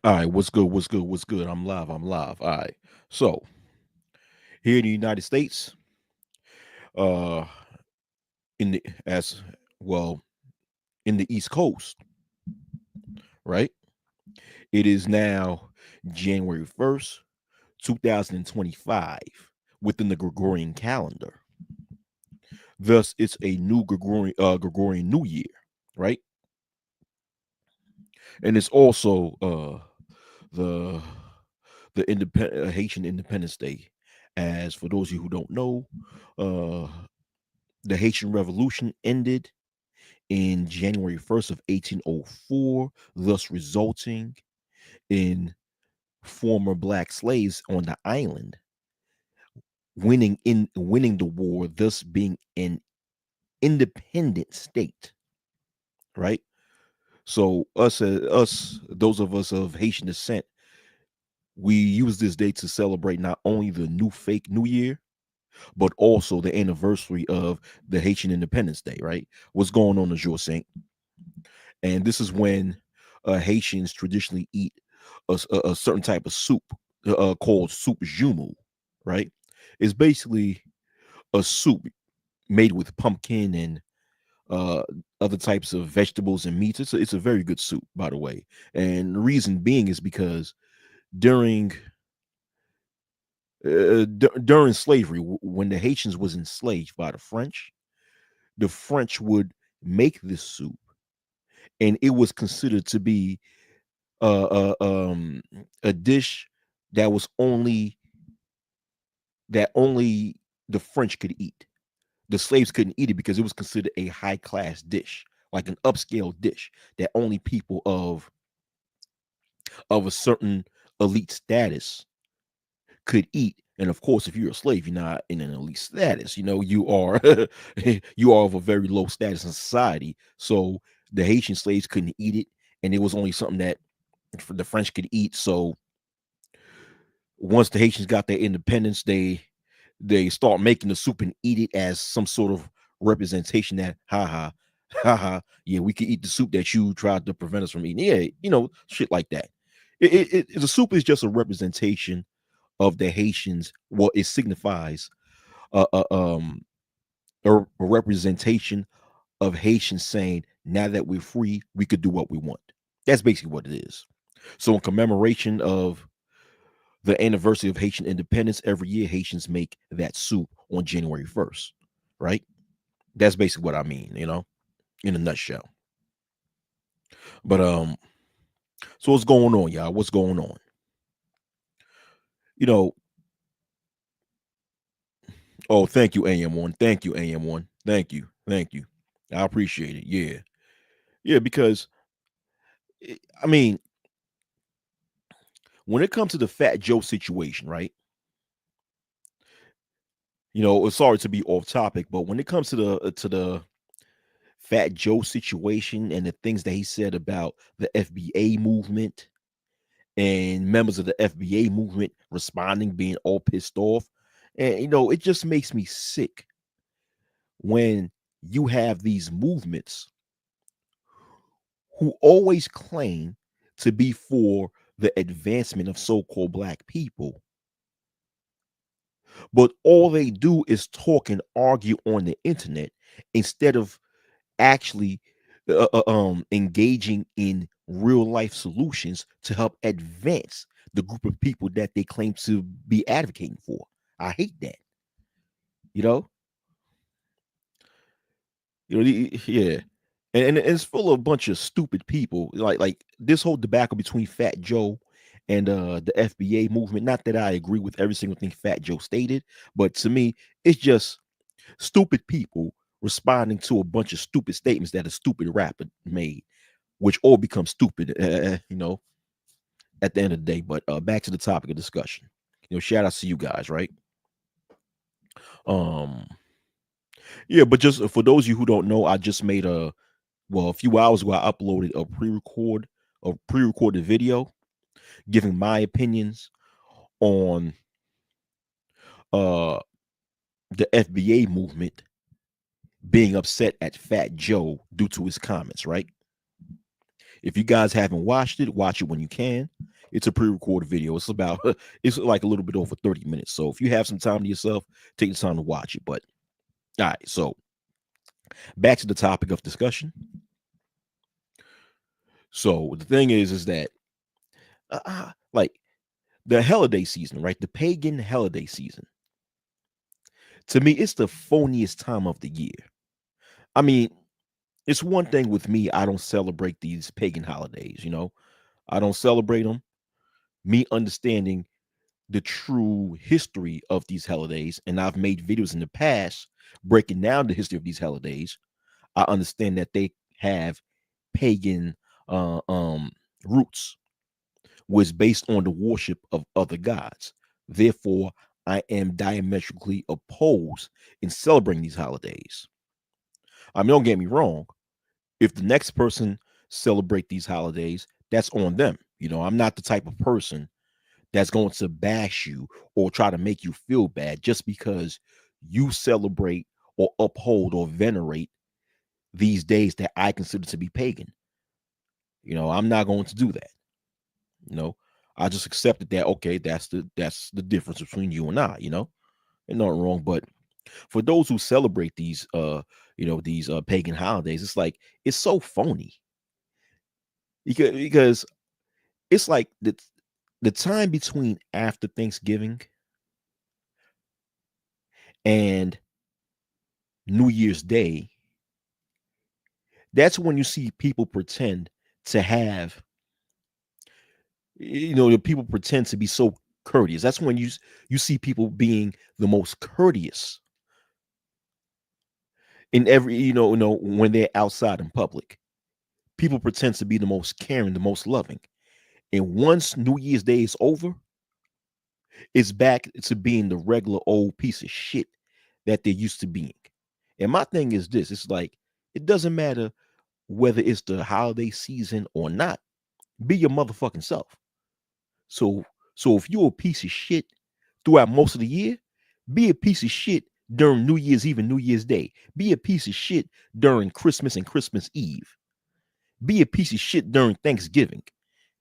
All right, what's good? What's good? What's good? I'm live. I'm live. All right. So here in the United States, uh, in the as well in the East Coast, right? It is now January 1st, 2025, within the Gregorian calendar. Thus, it's a new Gregorian New Year, right? And it's also the Haitian Independence Day. As for those of you who don't know, uh, the Haitian Revolution ended in January 1st of 1804, thus resulting in former black slaves on the island winning the war, thus being an independent state, right? So us those of us of Haitian descent, we use this day to celebrate not only the new fake New Year, but also the anniversary of the Haitian Independence Day, right? What's going on, Jour Saint? And this is when Haitians traditionally eat a certain type of soup called soup jumu, right? It's basically a soup made with pumpkin and uh, other types of vegetables and meats. It's a very good soup, by the way. And the reason being is because during during slavery, when the Haitians was enslaved by the French would make this soup, and it was considered to be uh, uh, um, a dish that was only the French could eat. The slaves couldn't eat it because it was considered a high class dish, like an upscale dish that only people of a certain elite status could eat. And of course, if you're a slave, you're not in an elite status. You are you are of a very low status in society. So the Haitian slaves couldn't eat it, and it was only something that the French could eat. So once the Haitians got their independence, they start making the soup and eat it as some sort of representation that haha, yeah, we could eat the soup that you tried to prevent us from eating. Yeah, shit like that. The soup is just a representation of the Haitians. Well, it signifies uh, uh, um a representation of Haitians saying, now that we're free, we could do what we want. That's basically what it is. So in commemoration of the anniversary of Haitian independence, every year Haitians make that soup on January 1st, right? That's basically what I mean, in a nutshell. But so what's going on, y'all? What's going on? You know, oh, thank you, AM1. Thank you, AM1. Thank you. Thank you. I appreciate it. Yeah. Yeah, because I mean, when it comes to the Fat Joe situation, right? Sorry to be off topic, but when it comes to the Fat Joe situation and the things that he said about the FBA movement and members of the FBA movement responding, being all pissed off. And, it just makes me sick when you have these movements who always claim to be for the advancement of so called black people, but all they do is talk and argue on the internet instead of actually engaging in real life solutions to help advance the group of people that they claim to be advocating for. I hate that. You know, yeah, and it's full of a bunch of stupid people. Like this whole debacle between Fat Joe and the FBA movement. Not that I agree with every single thing Fat Joe stated, but to me, it's just stupid people responding to a bunch of stupid statements that a stupid rapper made, which all become stupid, at the end of the day. But back to the topic of discussion. Shout out to you guys, right? Um, yeah, but just for those of you who don't know, I just made a few hours ago, I uploaded a pre-recorded video giving my opinions on uh the FBA movement being upset at Fat Joe due to his comments, right? If you guys haven't watched it, watch it when you can. It's a pre-recorded video. It's about it's like a little bit over 30 minutes. So if you have some time to yourself, take the time to watch it. But all right, so back to the topic of discussion. So the thing is that like the holiday season, right? The pagan holiday season. To me, it's the phoniest time of the year. I mean, it's one thing with me. I don't celebrate these pagan holidays. I don't celebrate them. Me understanding the true history of these holidays, and I've made videos in the past breaking down the history of these holidays. I understand that they have pagan uh, um, roots, was based on the worship of other gods. Therefore, I am diametrically opposed in celebrating these holidays. I mean, don't get me wrong. If the next person celebrate these holidays, that's on them. I'm not the type of person that's going to bash you or try to make you feel bad just because you celebrate or uphold or venerate these days that I consider to be pagan. I'm not going to do that. You know, I just accepted that. Okay, that's the difference between you and I. And nothing wrong. But for those who celebrate these pagan holidays, it's like it's so phony because it's like the time between after Thanksgiving and New Year's Day, that's when you see people pretend to have, the people pretend to be so courteous. That's when you see people being the most courteous in every, when they're outside in public. People pretend to be the most caring, the most loving. And once New Year's Day is over, it's back to being the regular old piece of shit that they used to being. And my thing is this, it's like it doesn't matter whether it's the holiday season or not. Be your motherfucking self. So so if you're a piece of shit throughout most of the year, be a piece of shit during New Year's Eve and New Year's Day. Be a piece of shit during Christmas and Christmas Eve. Be a piece of shit during Thanksgiving.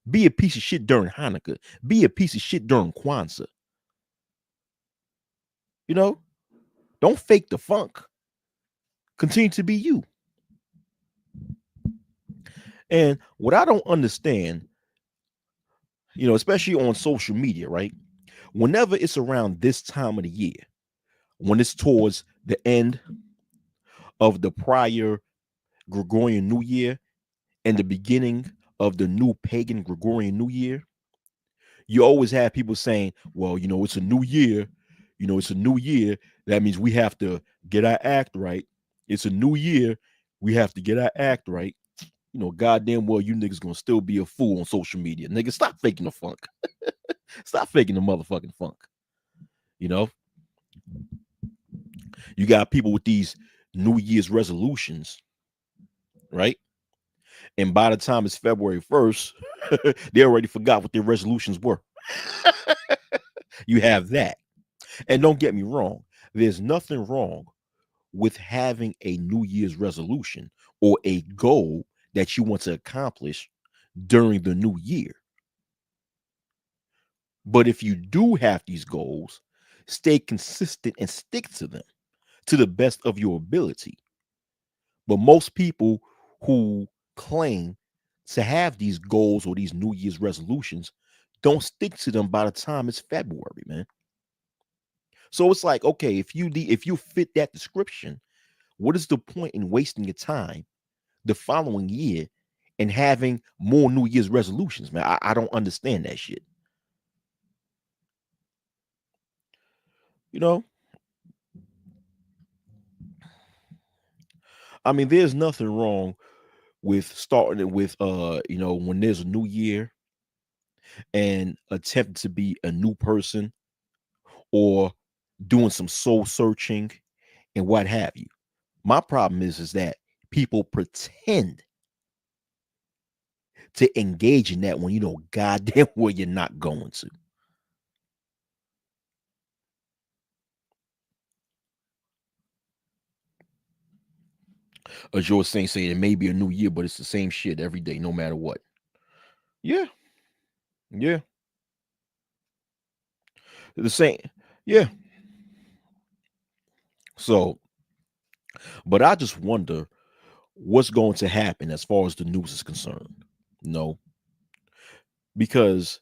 Be a piece of shit during Hanukkah. Be a piece of shit during Kwanzaa. You know, don't fake the funk. Continue to be you. And what I don't understand, especially on social media, right? Whenever it's around this time of the year, when it's towards the end of the prior Gregorian New Year and the beginning of the new pagan Gregorian New Year, you always have people saying, well, it's a new year. It's a new year. That means we have to get our act right. It's a new year. We have to get our act right. Goddamn well, you niggas gonna still be a fool on social media. Nigga, stop faking the funk. Stop faking the motherfucking funk. You know, you got people with these New Year's resolutions, right? And by the time it's February 1st, they already forgot what their resolutions were. You have that. And don't get me wrong, there's nothing wrong with having a New Year's resolution or a goal that you want to accomplish during the new year. But if you do have these goals, stay consistent and stick to them to the best of your ability. But most people who claim to have these goals or these New Year's resolutions don't stick to them by the time it's February, man. So it's like, okay, if you fit that description, what is the point in wasting your time the following year and having more New Year's resolutions, man? I don't understand that shit. You know, I mean, there's nothing wrong with starting it with when there's a new year and attempting to be a new person or doing some soul searching and what have you. My problem is that people pretend to engage in that when you know goddamn well you're not going to. As you're saying it may be a new year, but it's the same shit every day, no matter what. Yeah, Yeah, the same. Yeah. So, but I just wonder what's going to happen as far as the news is concerned. No, because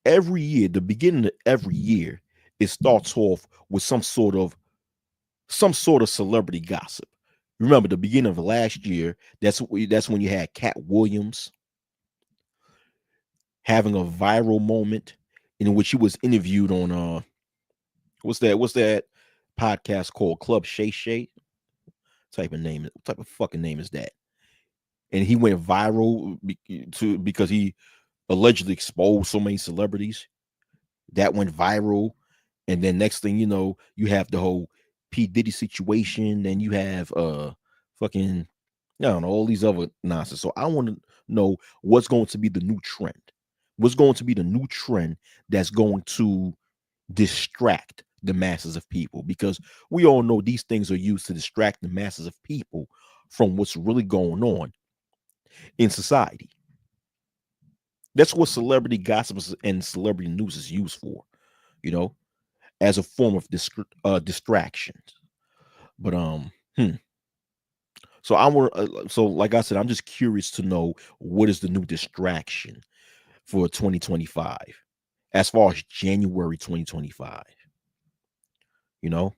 every year, the beginning of every year, it starts off with some sort of celebrity gossip. Remember the beginning of last year? That's when you had Cat Williams having a viral moment in which he was interviewed on what's that podcast called Club Shay Shay type of name? What type of fucking name is that? And he went viral because he allegedly exposed so many celebrities. That went viral, and then next thing you know, you have the whole P Diddy situation. Then you have fucking I don't know all these other nonsense. So I want to know what's going to be the new trend. What's going to be the new trend that's going to distract the masses of people? Because we all know these things are used to distract the masses of people from what's really going on in society. That's what celebrity gossips and celebrity news is used for, you know, as a form of distraction. But so I want so like I said, I'm just curious to know what is the new distraction for 2025 as far as January 2025. You know,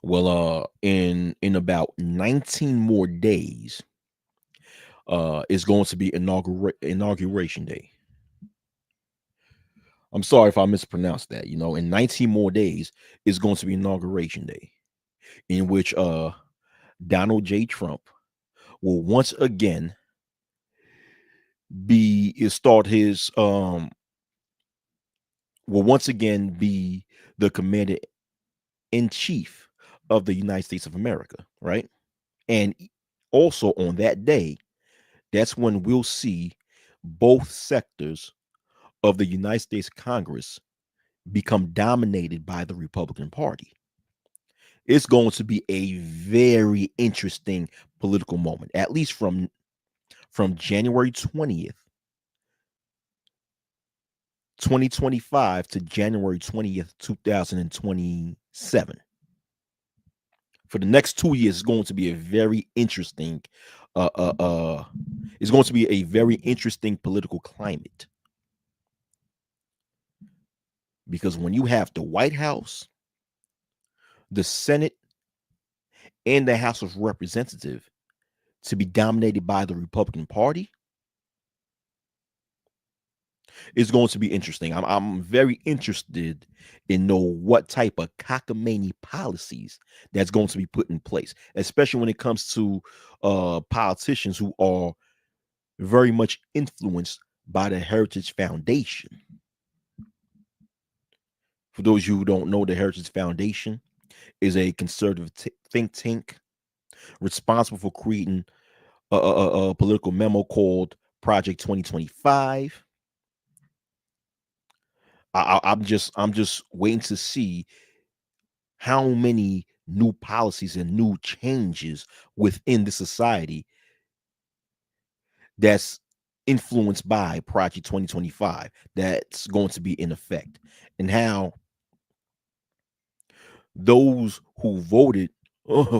well, in about 19 more days, is going to be inauguration day. I'm sorry if I mispronounced that. You know, in 19 more days is going to be inauguration day, in which Donald J. Trump will once again be start his will once again be the commander in chief of the United States of America, right? And also on that day, that's when we'll see both sectors of the United States Congress become dominated by the Republican Party. It's going to be a very interesting political moment, at least from January 20th, 2025 to January 20th, 2027. For the next 2 years, it's going to be a very interesting, uh, uh, uh, it's going to be a very interesting political climate because when you have the White House, the Senate, and the House of Representatives to be dominated by the Republican Party, it's going to be interesting. I'm very interested in know what type of cockamamie policies that's going to be put in place, especially when it comes to politicians who are very much influenced by the Heritage Foundation. For those of you who don't know, the Heritage Foundation is a conservative think tank responsible for creating a political memo called Project 2025. I'm just waiting to see how many new policies and new changes within the society that's influenced by Project 2025 that's going to be in effect, and how those who voted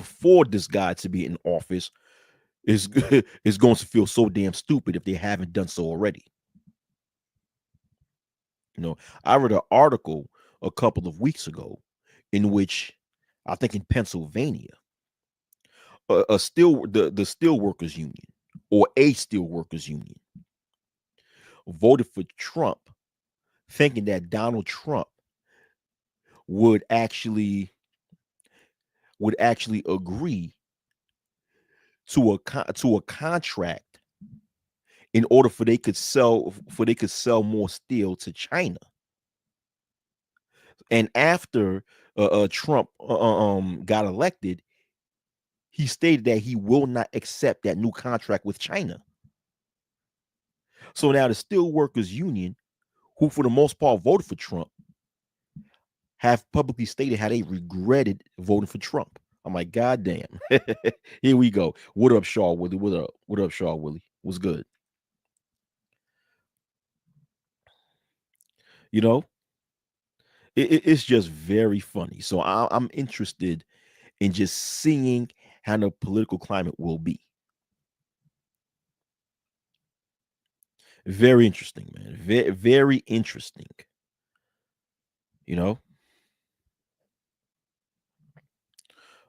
for this guy to be in office is is going to feel so damn stupid if they haven't done so already. You know, I read an article a couple of weeks ago in which I think in Pennsylvania, a steel the steel workers union or a steel workers union voted for Trump, thinking that Donald Trump would actually agree to a contract in order for they could sell more steel to China. And after Trump got elected, he stated that he will not accept that new contract with China. So now the Steelworkers Union, who for the most part voted for Trump, have publicly stated how they regretted voting for Trump. I'm like, God damn. Here we go. What up, Shaw Willie? What up? What up, Shaw Willie? What's good? You know, it's just very funny. So I'm interested in just seeing how the political climate will be. Very interesting, man. Very interesting. You know,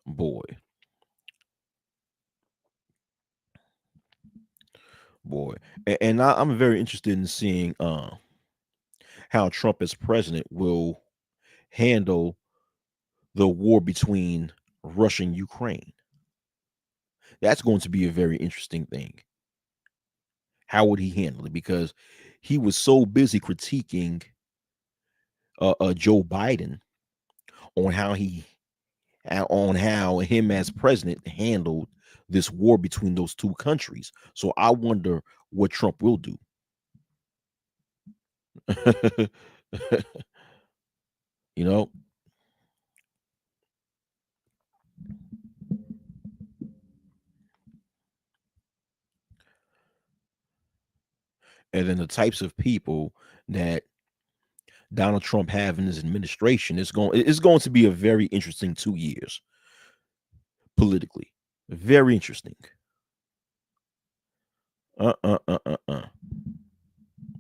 boy, boy, and I'm very interested in seeing how Trump as president will handle the war between Russia and Ukraine. That's going to be a very interesting thing. How would he handle it? Because he was so busy critiquing Joe Biden on how him as president handled this war between those two countries. So I wonder what Trump will do. you know, and then the types of people that Donald Trump have in his administration it's going to be a very interesting 2 years politically. Very interesting. Uh.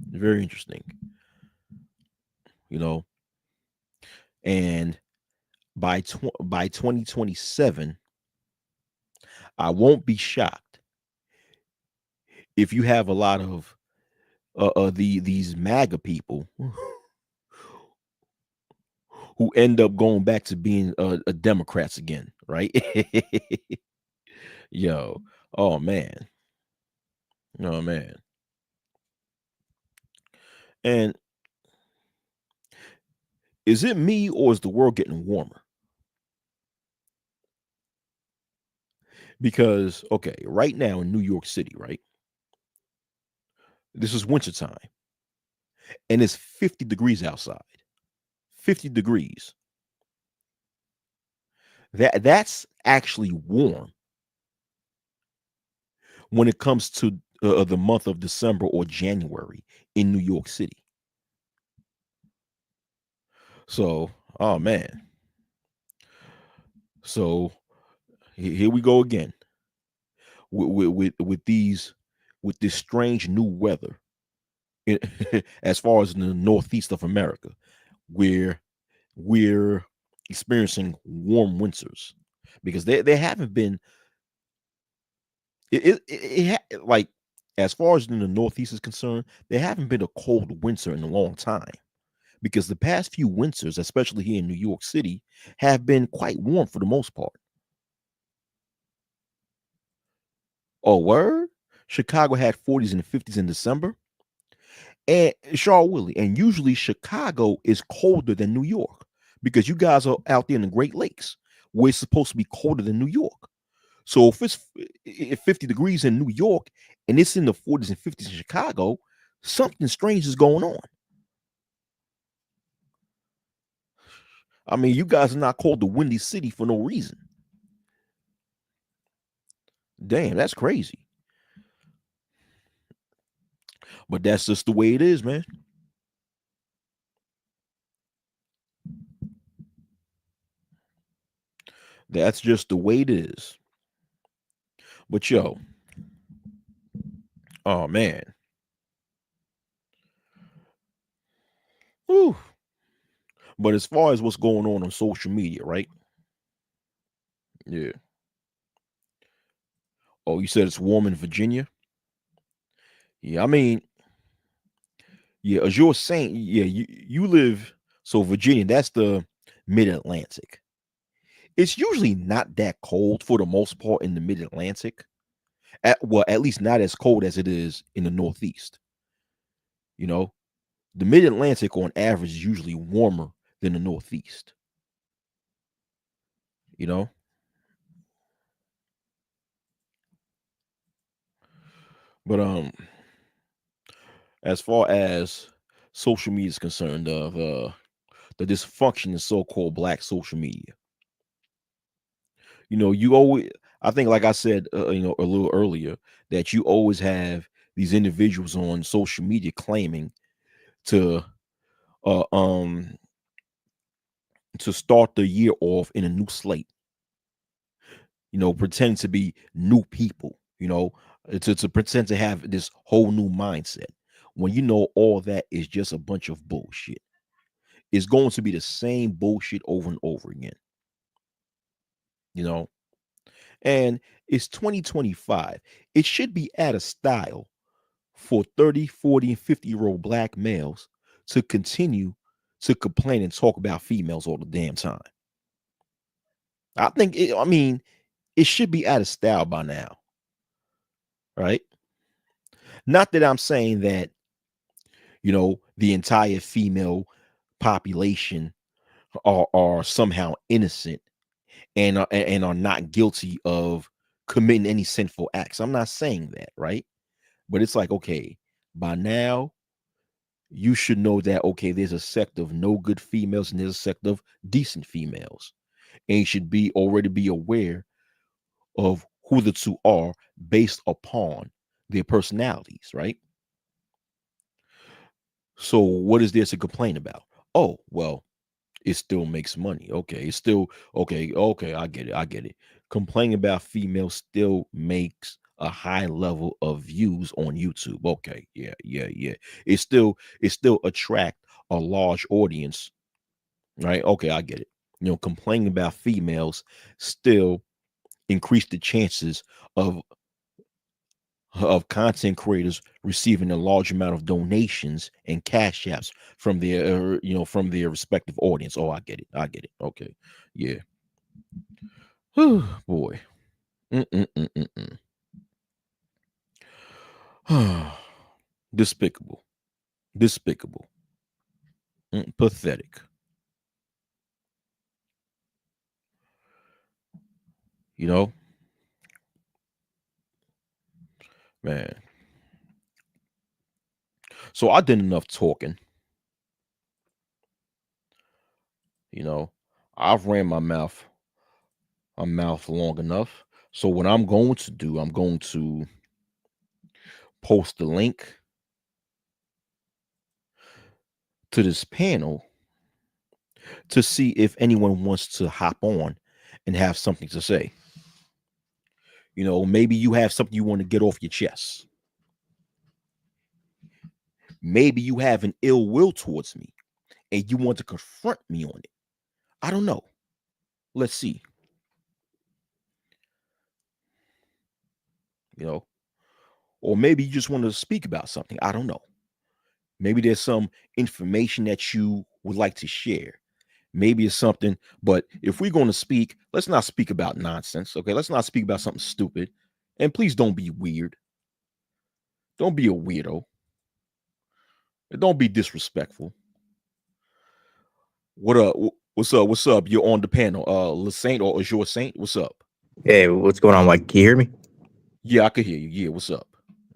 Very interesting. You know, and by 2027, I won't be shocked if you have a lot of these MAGA people who end up going back to being Democrats again, right? Yo, oh man, oh man, and is it me or is the world getting warmer? Because okay, right now in New York City, right, this is wintertime and it's 50 degrees outside. 50 degrees. That's actually warm when it comes to the month of December or January in New York City. So, oh man. So here we go again with these with this strange new weather i- as far as in the northeast of America, where we're experiencing warm winters because there haven't been like as far as in the northeast is concerned, there haven't been a cold winter in a long time because the past few winters, especially here in New York City, have been quite warm for the most part. Oh, word? Chicago had 40s and 50s in December. And Shaw Willie. And usually Chicago is colder than New York because you guys are out there in the Great Lakes where it's supposed to be colder than New York. So if 50 degrees in New York and it's in the 40s and 50s in Chicago, something strange is going on. I mean, you guys are not called the Windy City for no reason. Damn, that's crazy. But that's just the way it is, man. That's just the way it is. But yo, oh man. Whew. But as far as what's going on social media, right? Yeah. Oh, you said it's warm in Virginia? Yeah, I mean, yeah, as you're saying, yeah, you live so Virginia, that's the mid-Atlantic. It's usually not that cold for the most part in the mid-Atlantic. At least not as cold as it is in the Northeast. You know, the mid-Atlantic on average is usually warmer than the Northeast. You know, but as far as social media is concerned, of the dysfunction in so-called black social media. You always, I think, like I said, a little earlier, that you always have these individuals on social media claiming to uh, um, to start the year off in a new slate, pretend to be new people, to pretend to have this whole new mindset when all that is just a bunch of bullshit. It's going to be the same bullshit over and over again, you know. And it's 2025. It should be out of style for 30, 40, and 50-year-old black males to continue to complain and talk about females all the damn time. I mean, it should be out of style by now, right? Not that I'm saying that, the entire female population are somehow innocent and are not guilty of committing any sinful acts. I'm not saying that, right? But it's like, okay, by now you should know that, okay, there's a sect of no good females and there's a sect of decent females, and you should be already be aware of who the two are based upon their personalities, right? So what is there to complain about? Oh, well, it still makes money. Okay, it's still okay. Okay, I get it. I get it. Complaining about females still makes a high level of views on YouTube. Okay, yeah, yeah, yeah. It still attract a large audience, right? Okay, I get it. Complaining about females still increase the chances of content creators receiving a large amount of donations and cash apps from their from their respective audience. Oh, I get it. I get it. Okay. Yeah. Whew, boy. Mm-mm-mm-mm-mm. Despicable. Despicable. Pathetic. You know, man. So I did enough talking. You know, I've ran my mouth long enough. So what I'm going to do, I'm going to post the link to this panel to see if anyone wants to hop on and have something to say. Maybe you have something you want to get off your chest. Maybe you have an ill will towards me and you want to confront me on it. I don't know. Let's see. You know, or maybe you just want to speak about something. I don't know. Maybe there's some information that you would like to share. Maybe it's something, but if we're going to speak, let's not speak about nonsense. Okay. Let's not speak about something stupid. And please don't be weird. Don't be a weirdo. Don't be disrespectful. What up? What's up? What's up? You're on the panel. Saint or Azure Saint? What's up? Hey, what's going on? Like, can you hear me? Yeah, I could hear you. Yeah, what's up?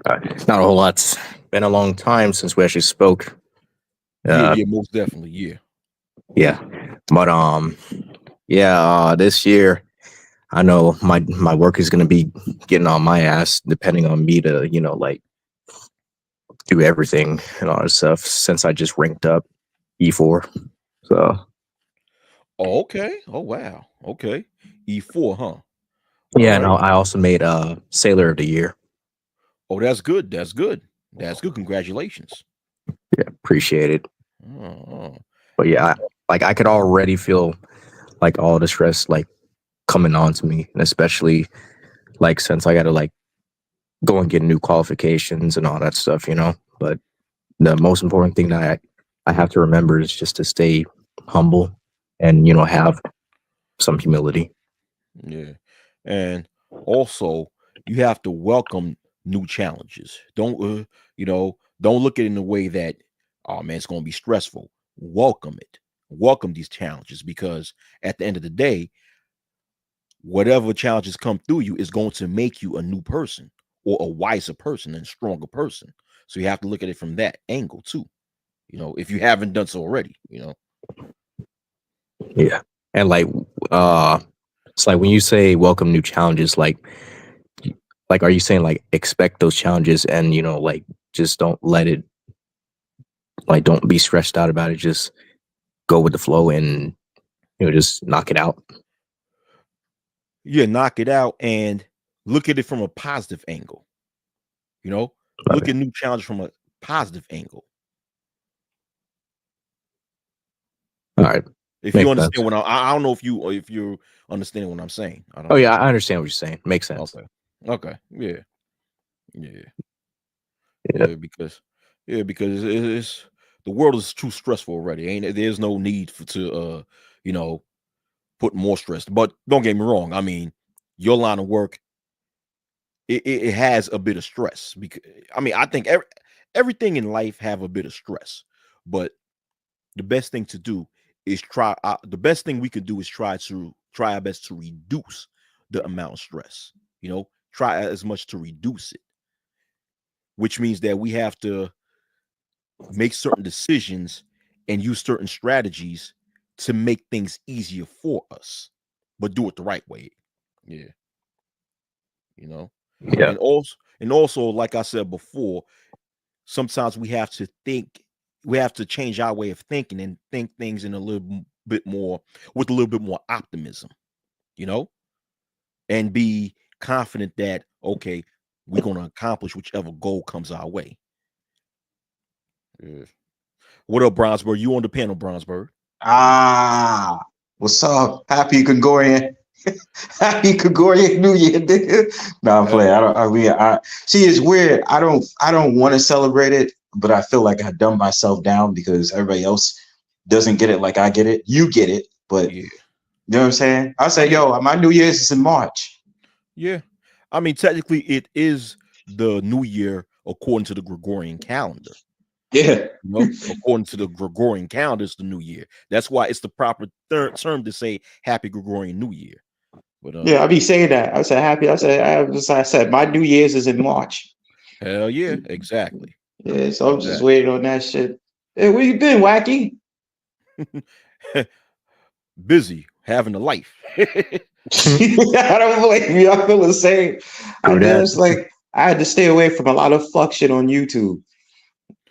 Not a whole lot. It's been a long time since we actually spoke. Yeah, Uh, yeah, most definitely. Yeah. yeah, but yeah. This year, I know my work is gonna be getting on my ass, depending on me to like do everything and all that stuff. Since I just ranked up E4, so Oh, okay. Oh, wow. Okay. E4, huh? All yeah. And right. I also made Sailor of the Year. Oh, that's good. That's good. That's good. Congratulations. Yeah, appreciate it. Oh, But yeah, like I could already feel like all the stress like coming on to me, and especially like since I got to like go and get new qualifications and all that stuff, But the most important thing that I have to remember is just to stay humble and, have some humility. yeah. And also, you have to welcome new challenges. Don't look at it in a way that, oh man, it's going to be stressful. Welcome it. Welcome these challenges because at the end of the day, whatever challenges come through you is going to make you a new person or a wiser person and stronger person. So you have to look at it from that angle too. If you haven't done so already. Yeah. And like, uh, it's like when you say welcome new challenges, are you saying like expect those challenges and, like just don't let it Like, don't be stressed out about it. Just go with the flow and just knock it out. Yeah, knock it out and look at it from a positive angle. You know, look Right. at new challenges from a positive angle. All right, If you makes sense. understand what I don't know if you're understanding what I'm saying. I Oh don't yeah, know. I understand what you're saying. Makes sense. Okay. Okay. Yeah. Yeah. Yeah, Yeah. Because it's the world is too stressful already. Ain't it? There's no need to you know put more stress. But don't get me wrong. I mean, your line of work it has a bit of stress because I mean I think everything in life have a bit of stress, but the best thing to do is try. The best thing we can do is try our best to reduce the amount of stress. You know, try as much to reduce it, which means that we have to make certain decisions and use certain strategies to make things easier for us, but do it the right way. Yeah, you know, yeah, and also, like I said before, sometimes we have to change our way of thinking and think things in a little bit more with a little bit more optimism, you know, and be confident that okay, we're going to accomplish whichever goal comes our way. Yeah. What up, Bronzeberg? You on the panel, Bronzeberg? Ah, what's up? Happy Gregorian, happy Gregorian New Year, nigga. No, I'm playing. Hell I yeah. don't. I see. It's weird. I don't want to celebrate it, but I feel like I dumb myself down because everybody else doesn't get it like I get it. You get it, but Yeah. you know what I'm saying? I say, Yeah. yo, my New Year's is in March. Yeah. I mean, technically, it is the new year according to the Gregorian calendar. Yeah, You know, according to the Gregorian calendar, it's the new year. That's why it's the proper term to say Happy Gregorian New Year. But yeah. I be saying that. I said happy. I said my New Year's is in March. hell yeah, exactly, Yeah, so I'm just exactly. waiting on that shit. Hey, where you been, Wacky? Busy having a life. I don't blame you. I feel the same. I true that. just like I had to stay away from a lot of fuck shit on YouTube.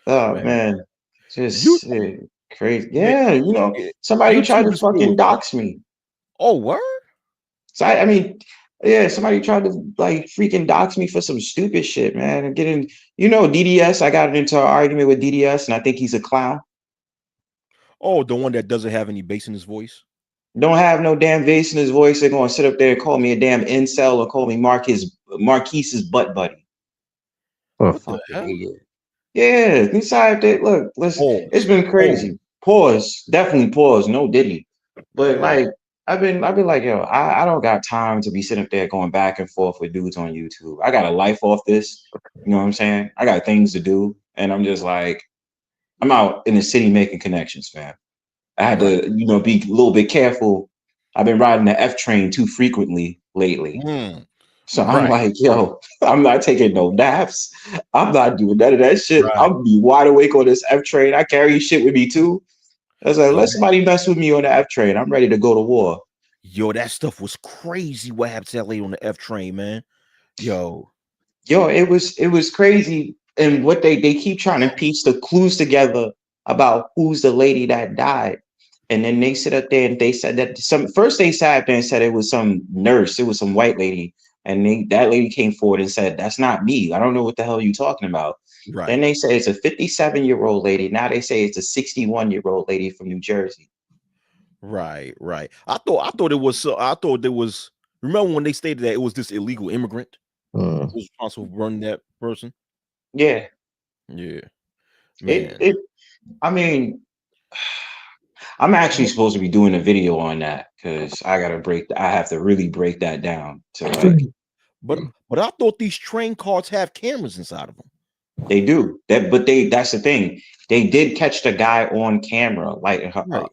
Oh Man, man, you just crazy. man, Yeah, somebody tried YouTube to is full fucking of dox me. oh word. So I mean, yeah, somebody tried to like freaking dox me for some stupid shit, man. And getting, DDS. I got into an argument with DDS, and I think he's a clown. Oh, the one that doesn't have any bass in his voice. Don't have no damn bass in his voice. They're gonna sit up there and call me a damn incel or call me Marquise's butt buddy. Oh, What the Fucking hell? idiot. Yeah, inside that. Look, listen, it's Pause. been Pause. crazy. Pause, definitely pause. No Diddy, but Yeah. like I've been like, yo, I don't got time to be sitting up there going back and forth with dudes on YouTube. I got a life off this. You know what I'm saying? I got things to do, and I'm just like, I'm out in the city making connections, man. I had Right. to, be a little bit careful. I've been riding the F train too frequently lately. Mm, So I'm right. like, yo, I'm not taking no naps. I'm not doing none of that shit. Right. I'm be wide awake on this F train. I carry shit with me too. I was like, Yo, let somebody mess with me on the F train. I'm ready to go to war. that stuff was crazy. What happened to that lady on the F train, man? Yo. Yo, it was crazy. And what they keep trying to piece the clues together about who's the lady that died. And then they sit up there and they said that first they sat up there and said it was some nurse, it was some white lady. And that lady came forward and said, that's not me. I don't know what the hell you're talking about. Then Right. they say it's a 57-year-old lady. Now they say it's a 61-year-old lady from New Jersey. Right. Right. I thought it was I thought there was remember when they stated that it was this illegal immigrant mm. who was responsible for running that person? Yeah. Yeah. It Man. it I mean, I'm actually But supposed to be doing a video on that because I have to really break that down to like but I thought these train cars have cameras inside of them. they do that, but that's the thing. They did catch the guy on camera lighting her up. Right.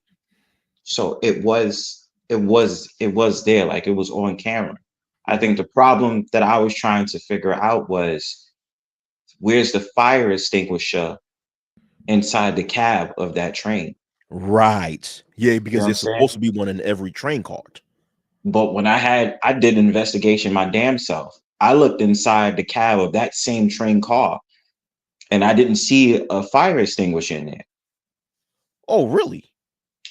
So it was there, like it was on camera. I Hmm. think the problem that I was trying to figure out was where's the fire extinguisher inside the cab of that train? Right. Yeah, You know because what I'm there's supposed saying? to be one in every train card. But when I did an investigation my damn self. I looked inside the cab of that same train car, and I didn't see a fire extinguisher in there. Oh, really?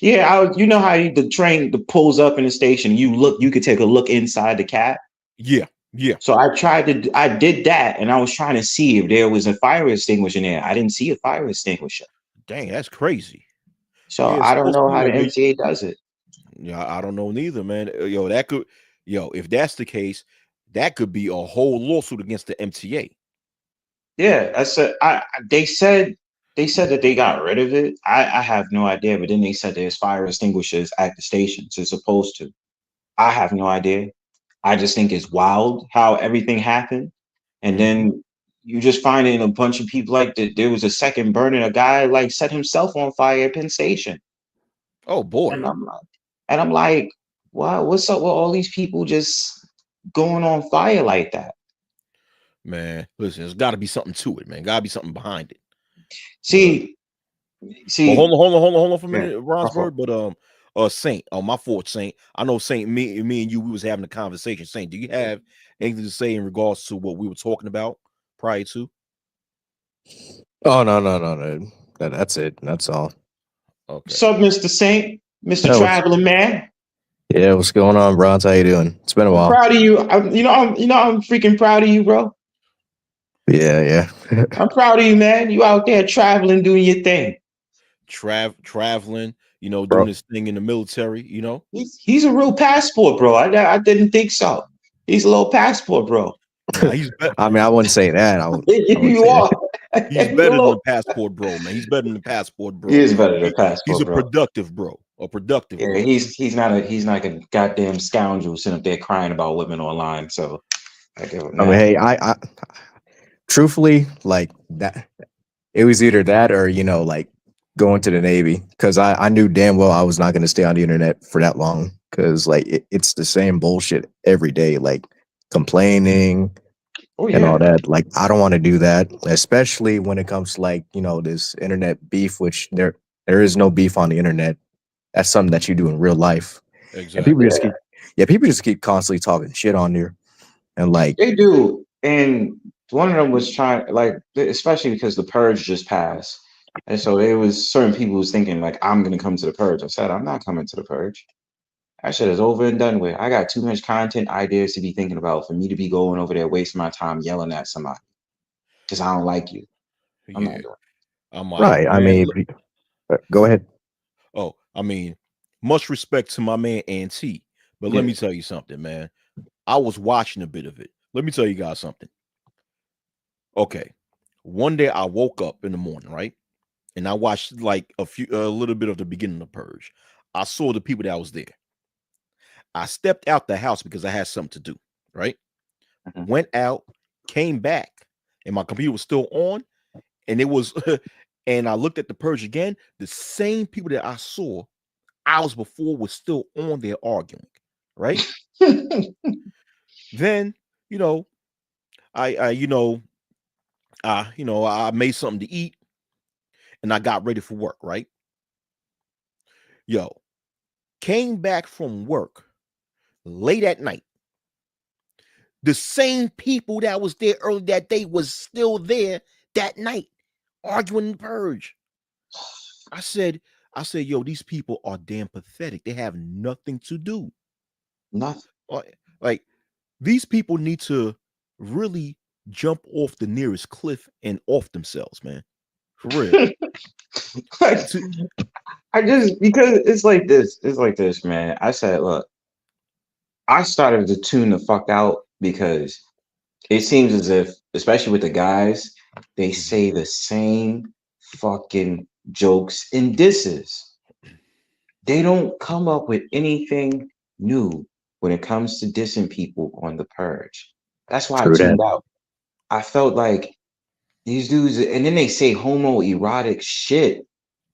Yeah, you know how the train pulls up in the station. You could take a look inside the cab. Yeah, yeah. So I did that, and I was trying to see if there was a fire extinguisher in there. I didn't see a fire extinguisher. Dang, that's crazy. So Yeah, it's I don't supposed to know be how there, the man. MTA does it. Yeah, I don't know neither, man. Yo, if that's the case, that could be a whole lawsuit against the MTA. Yeah, I said they said that they got rid of it. I have no idea, but then they said there's fire extinguishers at the stations. It's supposed to. I have no idea. I just think it's wild how everything happened, and Hmm. then you just finding a bunch of people like there was a second burning. A guy like set himself on fire at Penn Station, Oh boy, and I'm like, wow, what's up with all these people just going on fire like that? man. Listen, there's got to be something to it, man. Got to be something behind it. But See, but see, hold on for a yeah, minute, go for it. Ronsberg. But Saint, my fault, Saint. I know Saint. Me and you, we was having a conversation. Saint, do you have anything to say in regards to what we were talking about prior to? Oh no. That's it. That's all. Okay. What's up, Mr. Saint, Mr. That was Traveling Man? yeah. What's going on, Bronze? How you doing? It's been a I'm while. proud of you. I'm freaking proud of you, bro. Yeah. I'm proud of you, man. You out there traveling, doing your thing. Traveling, doing Bro. this thing in the military. He's a real passport, bro. I didn't think so. He's a little passport, bro. Nah, he's better. I mean, I wouldn't say that. I wouldn't You say that. are. He's You a better than the little. passport bro, man. He's better than the passport He bro. is better than He, he's passport, a bro. productive bro. A productive Yeah, bro. he's not a goddamn scoundrel sitting up there crying about women online. So I give him I mean, that. hey, I truthfully like that. It was either that or like going to the Navy because I knew damn well I was not going to stay on the internet for that long because like it's the same bullshit every day, like complaining Oh and all yeah. that. Like I don't want to do that, especially when it comes to like this internet beef, which there is no beef on the internet. That's something that you do in real life, and people Exactly. just Yeah. keep people just keep constantly talking shit on there and like They do. And one of them was trying, like, especially because the purge just passed. And so there was certain people was thinking, like, I'm gonna come to the purge. I said, I'm not coming to the purge. That shit is over and done with. I got too much content ideas to be thinking about for me to be going over there wasting my time yelling at somebody because I don't like you. I'm not Yeah. doing I'm like, right. I man, mean, go ahead. I mean, much respect to my man Auntie, but let it. me tell you something, man. I was watching a bit of it. Let me tell you guys something. Okay. One day I woke up in the morning, right? And I watched like a little bit of the beginning of the purge. I saw the people that was there. I stepped out the house because I had something to do, right? Yeah. Went out, came back, and my computer was still on, and it was and I looked at the purge again. The same people that I saw hours before was still on there arguing, right? Mhm. Then, you know, I made something to eat and I got ready for work, right? Yo, came back from work late at night. The same people that was there early that day was still there that night arguing the purge. I said, yo, these people are damn pathetic. They have nothing to do. Nothing. Like these people need to really jump off the nearest cliff and off themselves, man. For real. Like, To- I just because it's like this. It's like this, man. I said, look, I started to tune the fuck out because it seems as if, especially with the guys, they Mhm. say the same fucking jokes and disses. They don't come up with anything new when it comes to dissing people on the purge. That's why I True that. tuned out. I felt like these dudes, and then they say homoerotic shit.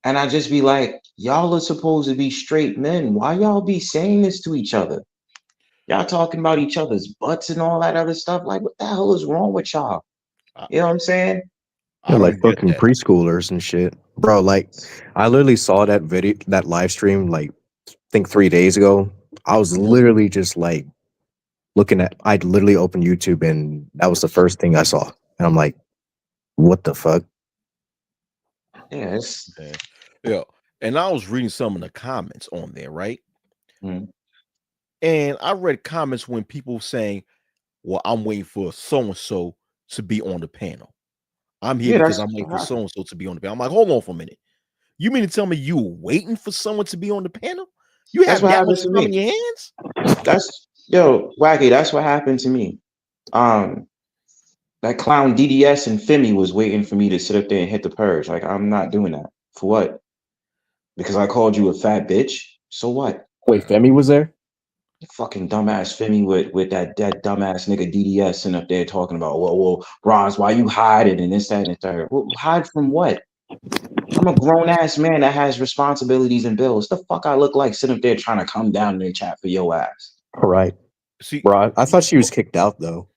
And I just be like, y'all are supposed to be straight men. Why y'all be saying this to each other? Y'all talking about each other's butts and all that other stuff. Like, what the hell is wrong with y'all? I, You know what I'm saying? I They're like don't get fucking that. preschoolers and shit, bro. Like I literally saw that video, that live stream, like I think 3 days ago. I was Mhm. literally just like looking at. I'd literally opened YouTube, and that was the first thing I saw, and I'm like, "What the fuck?" Yeah, it's Yeah. Yeah. And I was reading some of the comments on there, right? mm. And I read comments when people saying, well, I'm waiting for so and so to be on the panel. I'm here Yeah, because that's I'm waiting what for so happened. and so to be on the panel. I'm like, hold on for a minute. You mean to tell me you were waiting for someone to be on the panel? You That's have what that much happened to time in me. your hands? That's yo, Wacky, that's what happened to me. Um, that clown DDS and Femi was waiting for me to sit up there and hit the purge. Like, I'm not doing that. For what? Because I called you a fat bitch? So what? Wait, Femi was there? Fucking dumbass Femi with that dumbass nigga DDS sitting up there talking about, well, Bronze, why you hiding and this, that, and the third. Well, hide from what? I'm a grown ass man that has responsibilities and bills. The fuck I look like sitting up there trying to come down in the chat for your ass? All right. See, Bro, I thought she was kicked out though.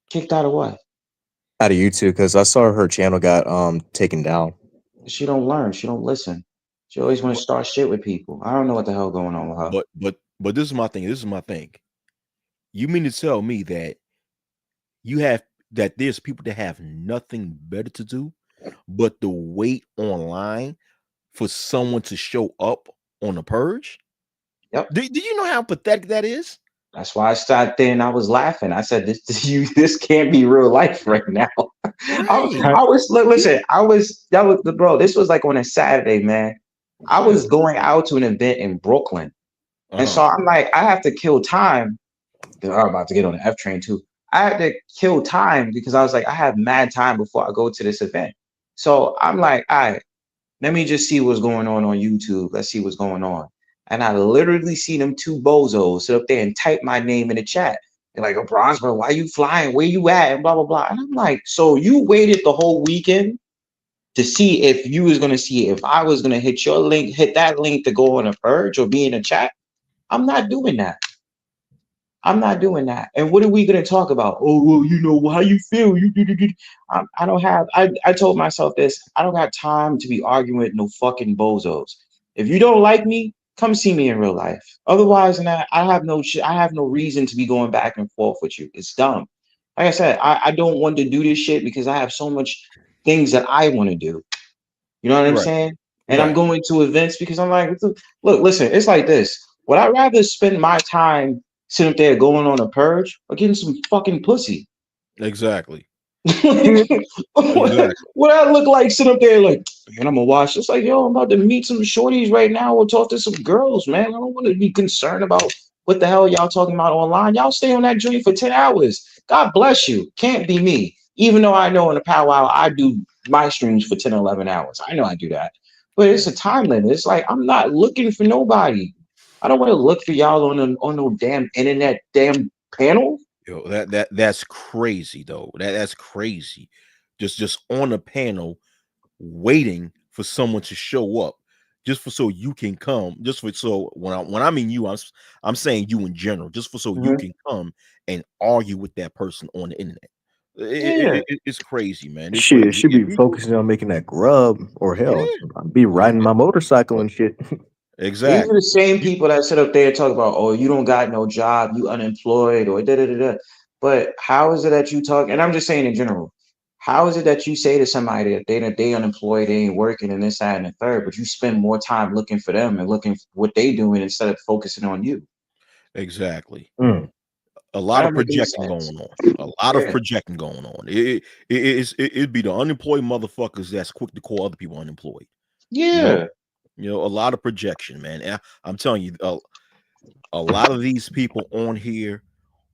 Kicked out of what? Out of YouTube because I saw her channel got taken down. She don't learn. She don't listen. She always want to but start shit with people. I don't know what the hell going on with her. but this is my thing. This is my thing. You mean to tell me that you have that there's people that have nothing better to do but to wait online for someone to show up on the purge? Yep. Do you know how pathetic that is? That's why I sat there and I was laughing. I said, this can't be real life right now." Right. I was listen. I was that was the bro. This was like on a Saturday, man. I Yeah. was going out to an event in Brooklyn, and Uh-huh. so I'm like, I have to kill time. I'm about to get on the F train too. I had to kill time because I was like, I have mad time before I go to this event. So I'm like, all right, let me just see what's going on YouTube. Let's see what's going on. And I literally see them two bozos sit up there and type my name in the chat. They're like, oh, Bronzeboro, why you flying? Where you at? And blah, blah, blah. And I'm like, so you waited the whole weekend to see if you was going to see if I was going to hit your link, hit that link to go on a purge or be in a chat? I'm not doing that. I'm not doing that. And what are we going to talk about? Oh, well, how you feel. I don't have, I told myself this. I don't got time to be arguing with no fucking bozos. If you don't like me, come see me in real life. Otherwise, than that, I have no reason to be going back and forth with you. It's dumb. Like I said, I don't want to do this shit because I have so much things that I want to do. You know what I'm Right. saying? And I'm Right. going to events because I'm like, look, listen, it's like this. Would I rather spend my time sitting up there going on a purge or getting some fucking pussy? Exactly. Like, Exactly. what I look like sitting up there like, man, I'm gonna watch. It's like, yo, I'm about to meet some shorties right now or talk to some girls, man. I don't want to be concerned about what the hell y'all talking about online. Y'all stay on that joint for 10 hours. God bless you. Can't be me. Even though I know in the powwow I do my streams for 10 or 11 hours. I know I do that. But it's a time limit. It's like I'm not looking for nobody. I don't want to look for y'all on no damn internet damn panel. Yo, that's crazy though. That's crazy. Just on a panel waiting for someone to show up just for so you can come just for so when I mean you I'm saying you in general just for so you Mhm. can come and argue with that person on the internet. Yeah. It's crazy, man. It's Shit, crazy. should If be people, focusing on making that grub or hell. yeah, I'd be yeah, riding my motorcycle uh, and shit. These are the exactly. same You, people that sit up there and talk about, oh, you don't got no job, you unemployed, or da da da da. But how is it that you talk? And I'm just saying in general, how is it that you say to somebody that they unemployed, they ain't working, and this, that, and the third, but you spend more time looking for them and looking for what they doing instead of focusing on you? exactly. Mm. A That lot of don't make any projecting sense. going on. A lot of Yeah. projecting going on. It'd be the unemployed motherfuckers that's quick to call other people unemployed. You know, Yeah. a lot of projection, man. And I'm telling you, a lot of these people on here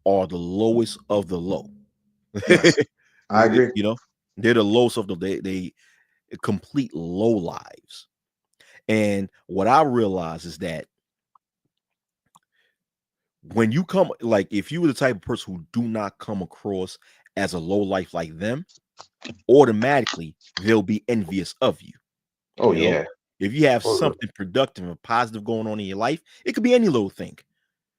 are the lowest of the low. Yes. I agree. You know, they're the lowest of the they complete low lives. And what I realize is that when you come, like, if you were the type of person who do not come across as a low life like them, automatically they'll be envious of you. Oh You know, yeah. if you have Oh, something productive and positive going on in your life, it could be any little thing.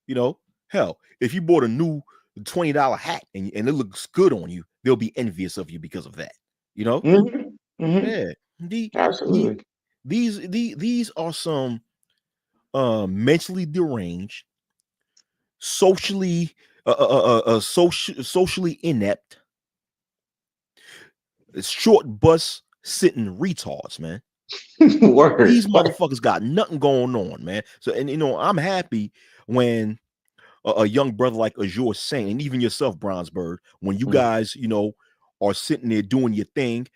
You know, hell, if you bought a new $20 hat and it looks good on you, they'll be envious of you because of that. You know, mm-hmm. yeah. The Absolutely. these are some mentally deranged, socially socially inept, short bus sitting retards, man. Word. These motherfuckers got nothing going on, man. So, and I'm happy when a young brother like Azure Saint, and even yourself, Bronzeberg, when you Mhm, guys, are sitting there doing your thing.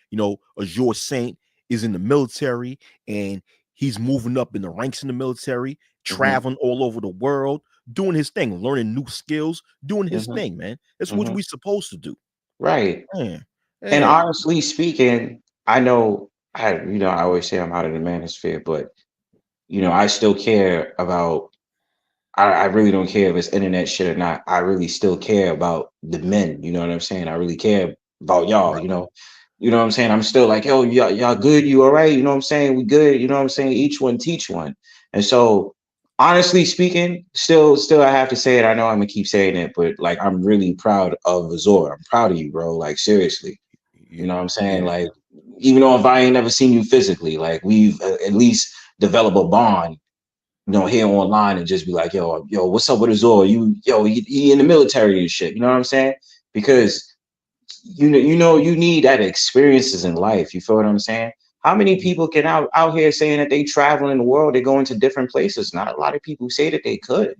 Azure Saint is in the military and he's moving up in the ranks in the military, mhm, traveling all over the world, doing his thing, learning new skills, doing his mhm, thing, man. That's what mhm. we supposed to do. Right. Man. And Yeah. honestly speaking, I know I always say I'm out of the manosphere, but I still care about I really don't care if it's internet shit or not. I really still care about the men. You know what I'm saying? I really care about y'all. Right. You know what I'm saying? I'm still like, yo, y'all good? You all right? You know what I'm saying? We good? You know what I'm saying? Each one teach one. And so, honestly speaking, still, I have to say it. I know I'm gonna keep saying it, but like, I'm really proud of Azor. I'm proud of you, bro. Like, seriously. You know what I'm saying? Yeah. Like, even though if I ain't never seen you physically, like, we've at least developed a bond here online and just be like, yo, what's up with Azor? He in the military and shit. You know what I'm saying? Because you need that experiences in life. You feel what I'm saying? How many people can out here saying that they travel in the world, they go into different places? Not a lot of people say that they could.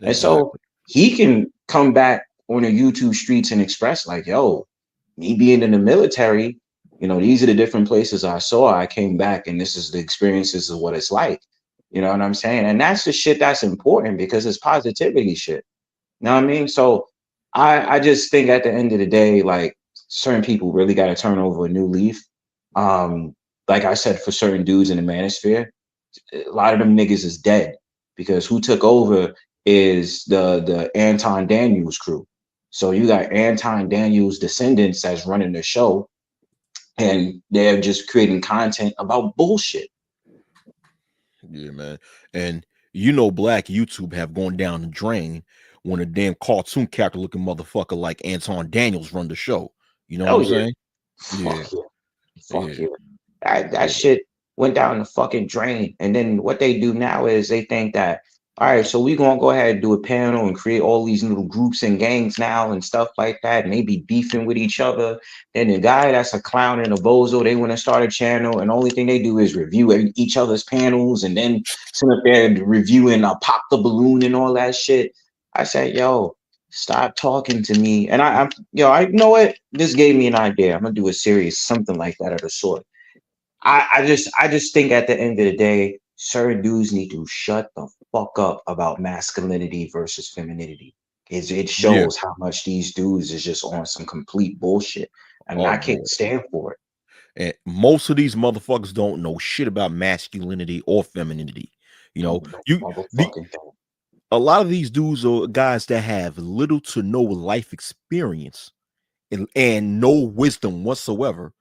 And so Exactly. he can come back on the YouTube streets and express like, yo, me being in the military, these are the different places I saw. I came back and this is the experiences of what it's like. You know what I'm saying? And that's the shit that's important because it's positivity shit. You know what I mean? So I just think at the end of the day, like certain people really got to turn over a new leaf. Um, like I said, for certain dudes in the manosphere, a lot of them niggas is dead because who took over is the Anton Daniels crew. So you got Anton Daniels descendants that's running the show, and they're just creating content about bullshit. Yeah, man. And black YouTube have gone down the drain when a damn cartoon character looking motherfucker like Anton Daniels run the show. You know what Hell I'm yeah, saying? Yeah. fuck yeah, fuck Yeah. yeah. That Yeah. shit went down the fucking drain. And then what they do now is they think that, all right, so we gonna go ahead and do a panel and create all these little groups and gangs now and stuff like that, and they be beefing with each other. Then the guy that's a clown and a bozo, they want to start a channel, and the only thing they do is review each other's panels and then sit up there reviewing pop the balloon and all that shit. I said, yo, stop talking to me. And I you know what? This gave me an idea. I'm gonna do a series, something like that of the sort. I just think at the end of the day, certain dudes need to shut the fuck up about masculinity versus femininity. It Yeah. shows how much these dudes is just on some complete bullshit. And Oh I boy. can't stand for it. And most of these motherfuckers don't know shit about masculinity or femininity. You know, No, no you the motherfucking thing. a lot of these dudes are guys that have little to no life experience and no wisdom whatsoever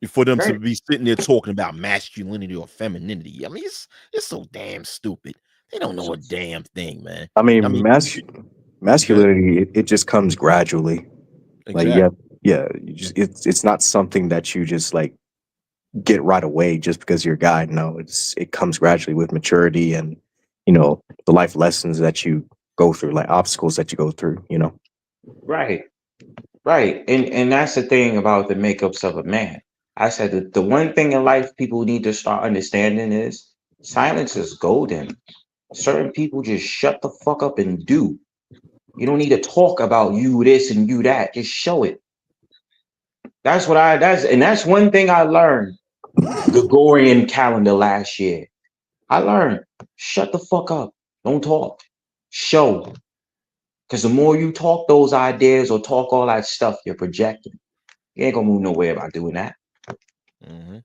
for them to Right. be sitting there talking about masculinity or femininity. I mean, it's so damn stupid. They don't know a damn thing, man. I I mean, mean, okay, masculinity, it just comes gradually. Like, yeah, exactly. yeah, it's not something that you just like get right away just because you're a guy. No, it comes gradually with maturity and the life lessons that you go through, like obstacles that you go through. Right. Right. And that's the thing about the makeups of a man. I said that the one thing in life people need to start understanding is silence is golden. Certain people just shut the fuck up and do. You don't need to talk about you this and you that. Just show it. That's one thing I learned Gregorian calendar last year. I learned shut the fuck up. Don't talk. Show. Because the more you talk those ideas or talk all that stuff, you're projecting. You ain't gonna move nowhere by doing that. Hmm.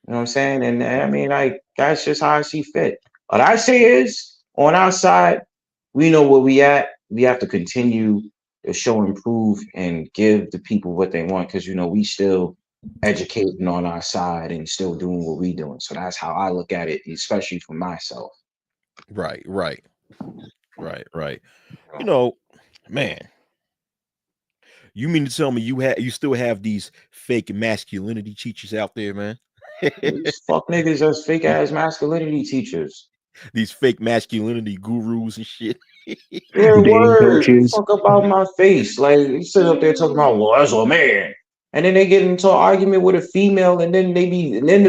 You know what I'm saying? And I mean, like, that's just how I see fit. What I say is, on our side, we know where we at. We have to continue to show, improve, and give the people what they want because we still educating on our side and still doing what we doing. So that's how I look at it, especially for myself. Right, right, right. You You know, know, man, you mean to tell me you still have these fake masculinity teachers out there, man? these fuck niggas as fake ass masculinity teachers. These fake masculinity gurus and shit. Their Dating word, coaches. fuck about my face. Like, you sit up there talking about, well, that's a man. and then they get into an argument with a female, and then the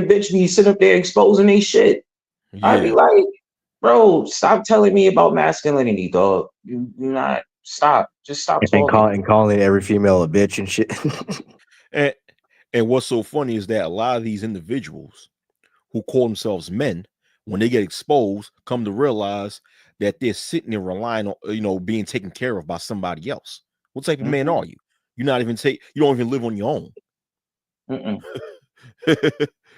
bitch be sitting up there exposing they shit. I'd be Yeah. like, bro, stop telling me about masculinity, dog. You not stop. Just stop And talking. calling every female a bitch and shit. And and what's so funny is that a lot of these individuals who call themselves men, when they get exposed, come to realize that they're sitting there relying on, being taken care of by somebody else. What type of man Mm-hmm. are you? You don't even live on your own. Mm-mm.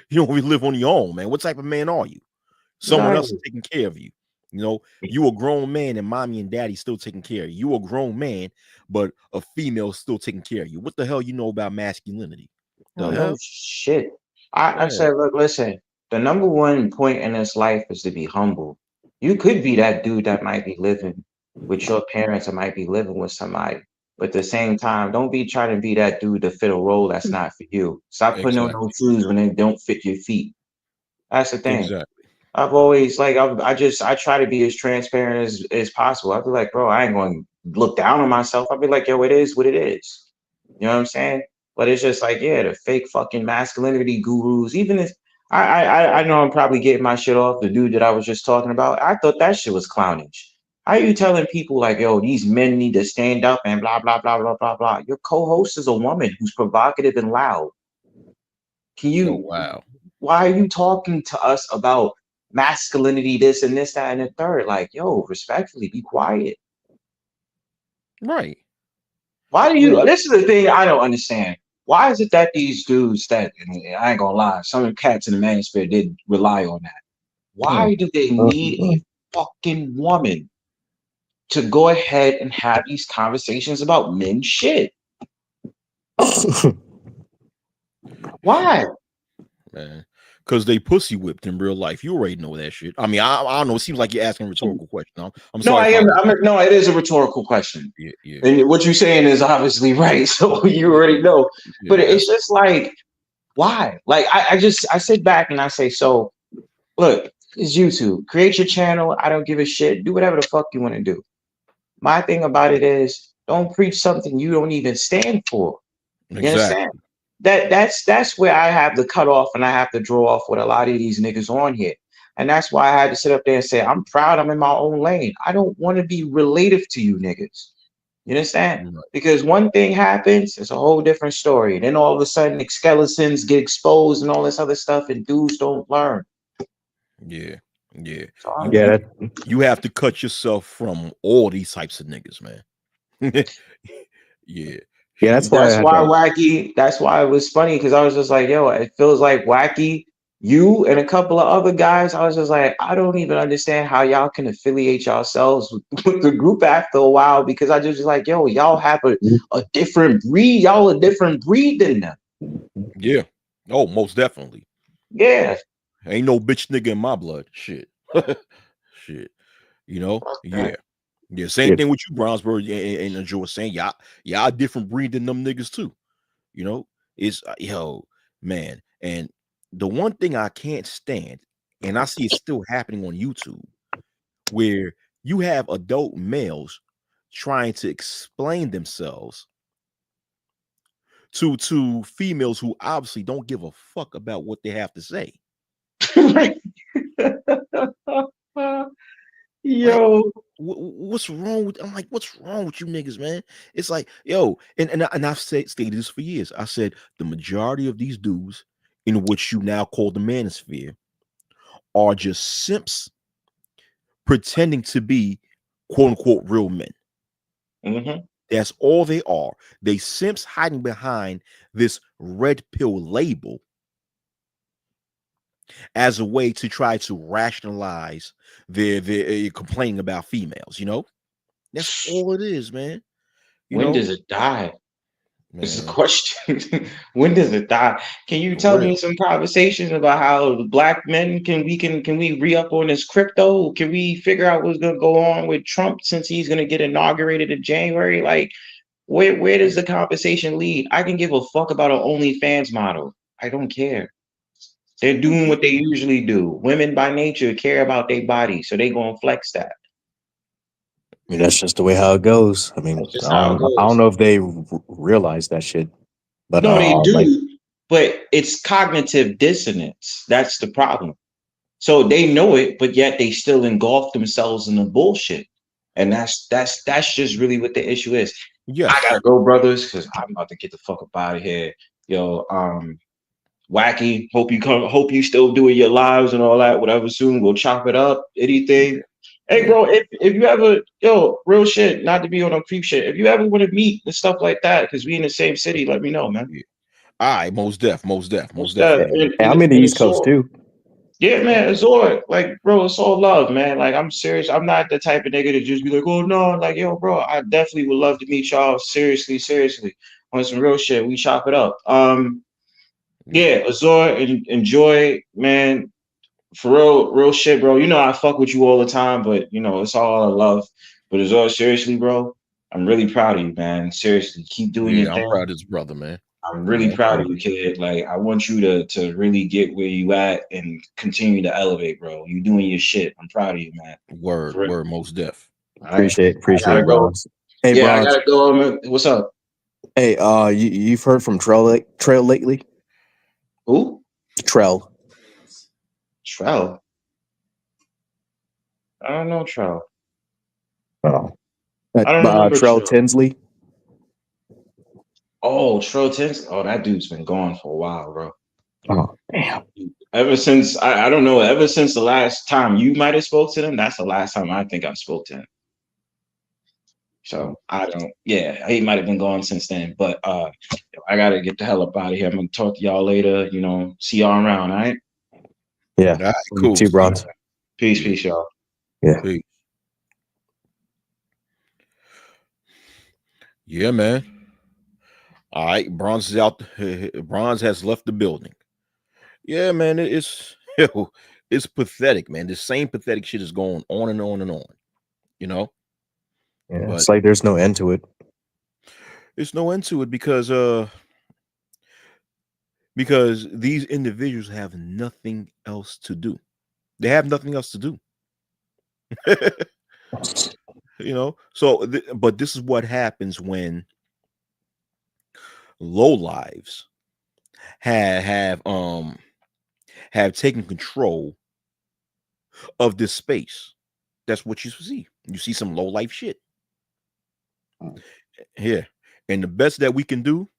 You don't even live on your own, man. What type of man are you? Someone else is Exactly. taking care of you. You a grown man and mommy and daddy still taking care of you. You a grown man, but a female still taking care of you. What the hell you know about masculinity? The Oh, no hell? shit. I Yeah, said, look, listen, the number one point in this life is to be humble. You could be that dude that might be living with your parents or might be living with somebody. But at the same time, don't be trying to be that dude to fit a role that's not for you. Stop putting on those exactly. shoes when they don't fit your feet. That's the thing. Exactly. I've always like I try to be as transparent as possible. I'll be like, bro, I ain't going to look down on myself. I'll be like, yo, it is what it is. You know what I'm saying? But it's just like, yeah, the fake fucking masculinity gurus. Even if I know I'm probably getting my shit off the dude that I was just talking about. I thought that shit was clownish. How are you telling people like, yo, these men need to stand up and blah blah blah blah blah blah? Your co-host is a woman who's provocative and loud. Can Oh you? wow. Why are you talking to us about masculinity, this and this, that, and the third? Like, yo, respectfully, be quiet. Right. Why do you? Right. This is the thing I don't understand. Why is it that these dudes that, and I ain't gonna lie, some cats in the manosphere did rely on that. Mm. Why do they need a fucking woman to go ahead and have these conversations about men shit? Why? Man. Because they pussy whipped in real life. You already know that shit. I mean, I don't know. It seems like you're asking a rhetorical question. I'm No, sorry I if I am. was. No, it is a rhetorical question. Yeah, yeah, And what you're saying is obviously right. So you already know. But yeah. it's just like, why? Like I sit back and I say, so look, it's YouTube. Create your channel. I don't give a shit. Do whatever the fuck you want to do. My thing about it is don't preach something you don't even stand for. You understand? Exactly. That's where I have to cut off and I have to draw off with a lot of these niggas on here. And that's why I had to sit up there and say, I'm proud I'm in my own lane. I don't want to be relative to you niggas. You understand? Right. Because one thing happens, it's a whole different story. Then all of a sudden, skeletons get exposed and all this other stuff, and dudes don't learn. Yeah, yeah. So You Yeah, you that you have to cut yourself from all these types of niggas, man. Yeah, yeah, that's why I that's had why to. Wacky. That's why it was funny because I was just like, yo, it feels like Wacky. You and a couple of other guys, I was just like, I don't even understand how y'all can affiliate yourselves with the group after a while because I just was like, yo, y'all have a different breed. Y'all a different breed than them. yeah. Oh, most definitely. Yeah. Ain't no bitch nigga in my blood. Shit. Shit. Okay. Yeah. Yeah. Same Yeah, thing with you, Brownsburg and Joe was saying. Y'all different breed than them niggas too. You know, it's man. And the one thing I can't stand, and I see it still happening on YouTube, where you have adult males trying to explain themselves to females who obviously don't give a fuck about what they have to say. Like, Yo. what's wrong with? I'm like, what's wrong with you niggas, man? It's like, yo, and I've stated this for years. I said the majority of these dudes in which you now call the manosphere are just simps pretending to be quote unquote real men. Hmm. That's all they are. They simps hiding behind this red pill label as a way to try to rationalize their complaining about females. That's all it is, man. You When know, does it die? This is a man, question. When does it die? Can you for tell me real. some conversations about how the black men can we re-up on this crypto? Can we figure out what's gonna go on with Trump since he's gonna get inaugurated in January? Like, where does the conversation lead? I can give a fuck about an OnlyFans model. I don't care. They're doing what they usually do. Women by nature care about their body, so they gonna flex that. I mean that's just the way how it goes. I mean, That's just how it I don't goes. know if they realize that shit. But No, they like, do, but it's cognitive dissonance. That's the problem. So they know it, but yet they still engulf themselves in the bullshit. And that's just really what the issue is. I Yes. gotta go, brothers, because I'm about to get the fuck up out of here. Yo, Wacky, hope you come, hope you still doing your lives and all that, whatever soon. We'll chop it up, anything. Hey Yeah. bro, if you ever, yo, real shit, not to be on a creep shit, if you ever want to meet and stuff like that, because we in the same city, let me know, man. Yeah. All right. Most What's that? definitely. hey, I'm in the And East it's Coast all, too. yeah, man, it's all like, bro, it's all love, man. Like, I'm serious. I'm not the type of nigga to just be like, oh no, like, yo, bro, I definitely would love to meet y'all. Seriously, seriously, on some real shit. We chop it up. Yeah. Yeah, Azor, enjoy, man. For real, real shit, bro. You know I fuck with you all the time, but you know it's all out of love. But Azor, seriously, bro, I'm really proud of you, man. Seriously, keep doing your Yeah. I'm thing. proud of this brother, man. I'm You really know. proud of you, kid. Like I want you to really get where you at and continue to elevate, bro. You doing your shit. I'm proud of you, man. Word. For real. Word. Most deaf. All right. I Appreciate gotta it, go. Bronze. Hey, Yeah, I Bronze. gotta go. What's up? Hey, you've heard from Trail lately? Who? Trell. Trell. I don't know Trell. Oh, I don't remember Trell Trell. Tinsley. Oh, Trell Tense. Oh, that dude's been gone for a while, bro. Oh, damn. Ever since I don't know, ever since the last time you might have spoke to them, that's the last time I think I spoke to him. So I don't, yeah, he might have been gone since then. But I gotta get the hell up out of here. I'm gonna talk to y'all later. You know, see y'all around, all right? Yeah. All right. You Cool. too, See. Bronze. Peace, Yeah. peace, y'all. Yeah. Peace. Yeah, man. All right. Bronze is out. Bronze has left the building. Yeah, man. It's it's pathetic, man. The same pathetic shit is going on and on and on. You know, Yeah. but It's like there's no end to it. it's no end to it because these individuals have nothing else to do. They have nothing else to do. You know. So, but this is what happens when low lives have taken control of this space. That's what you see. You see some low life shit here, and the best that we can do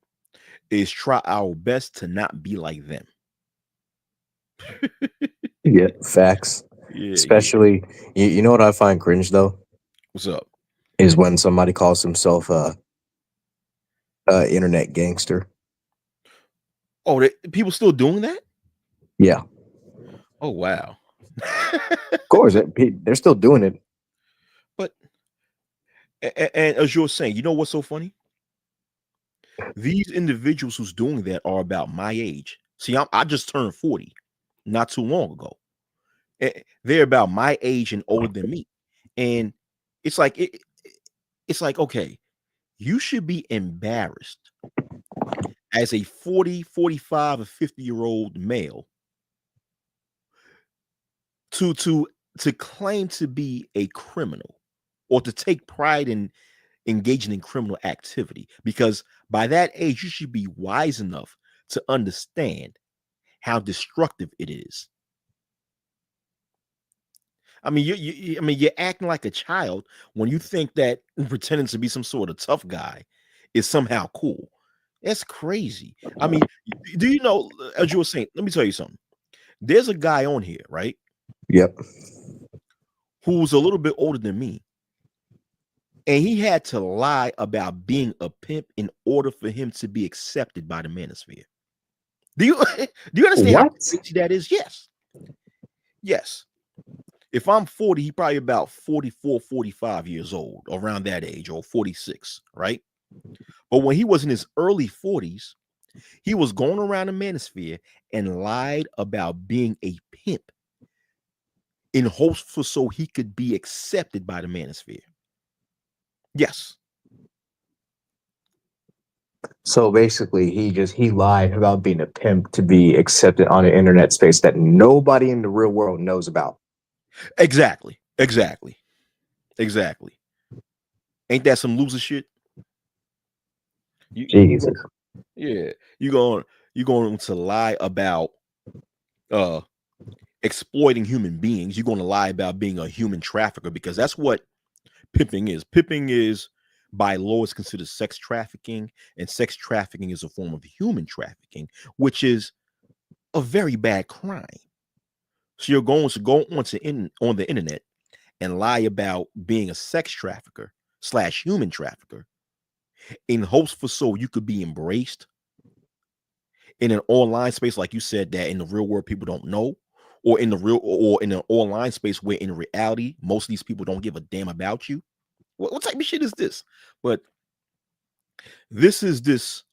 is try our best to not be like them. Yeah. Facts. Yeah, yeah. Especially, you know what I find cringe though What's up? is when somebody calls himself a internet gangster. Oh, people still doing that? Yeah. Oh, wow. Of course, they're still doing it. But and as you're saying, you know what's so funny? These individuals who's doing that are about my age. See, I just turned 40 not too long ago. They're about my age and older than me. And it's like it's like, okay, you should be embarrassed as a 40, 45, or 50-year-old male to to to claim to be a criminal or to take pride in engaging in criminal activity, because by that age you should be wise enough to understand how destructive it is. I mean, I mean, you're acting like a child when you think that pretending to be some sort of tough guy is somehow cool. That's crazy. I mean, do you know, as you were saying, let me tell you something. There's a guy on here, right, Yep. who's a little bit older than me, and he had to lie about being a pimp in order for him to be accepted by the manosphere. Do you do you understand how What? crazy that is? Yes. Yes. If I'm 40, he probably about 44, 45 years old, around that age, or 46, right? But when he was in his early 40s, he was going around the manosphere and lied about being a pimp in hopes for so he could be accepted by the manosphere. Yes. So basically, he lied about being a pimp to be accepted on an internet space that nobody in the real world knows about. Exactly. Exactly. Exactly. Ain't that some loser shit? You Jesus. Yeah, you going you going to lie about uh exploiting human beings. You're going to lie about being a human trafficker because that's what pimping is. Pimping is by law is considered sex trafficking, and sex trafficking is a form of human trafficking, which is a very bad crime. So you're going to go on the internet and lie about being a sex trafficker slash human trafficker in hopes for so you could be embraced in an online space, like you said, that in the real world people don't know, or in the real or in an online space where in reality most of these people don't give a damn about you. What type of shit is this? But this is this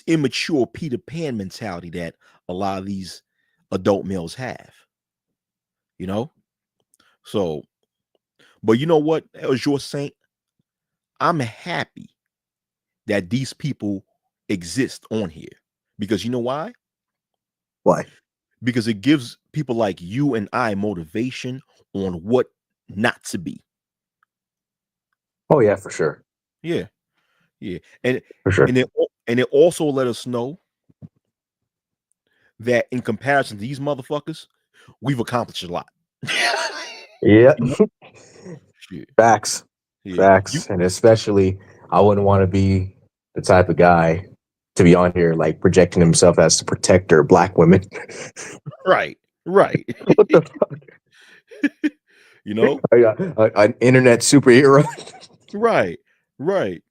immature Peter Pan mentality that a lot of these adult males have, you know. So, but you know what, as your saint, I'm happy that these people exist on here because you know why? Why? Because it gives people like you and I motivation on what not to be. Oh yeah, for sure, Yeah, yeah, and for sure. and it also let us know that in comparison to these motherfuckers, we've accomplished a lot. Yeah, You know? Shit. facts, Yeah. You facts, and especially I wouldn't want to be the type of guy to be on here like projecting himself as the protector of black women. right. Right. What the fuck? You know? An internet superhero. Right. Right.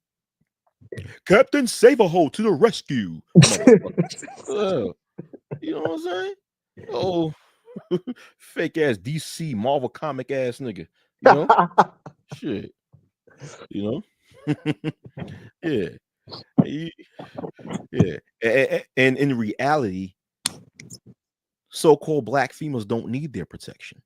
Captain Save-A-Hole to the rescue, motherfucker. Uh, you know what I'm saying? Oh, fake ass DC Marvel comic ass nigga. You know? Shit. You know? Yeah. He- Yeah. And in reality, so-called black females don't need their protection.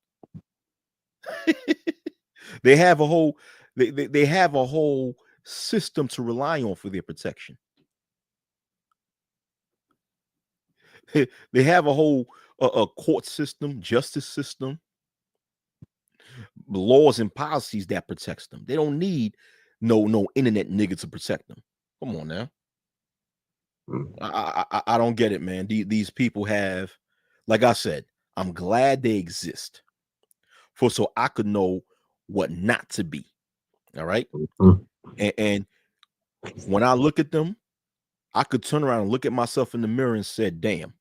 they have a whole they have a whole system to rely on for their protection. They have a whole a court system, justice system, laws and policies that protects them. They don't need no internet nigga to protect them. Come on now. I don't get it, man. These people have, like I said, I'm glad they exist for so I could know what not to be. All right. And when I look at them, I could turn around and look at myself in the mirror and said, damn,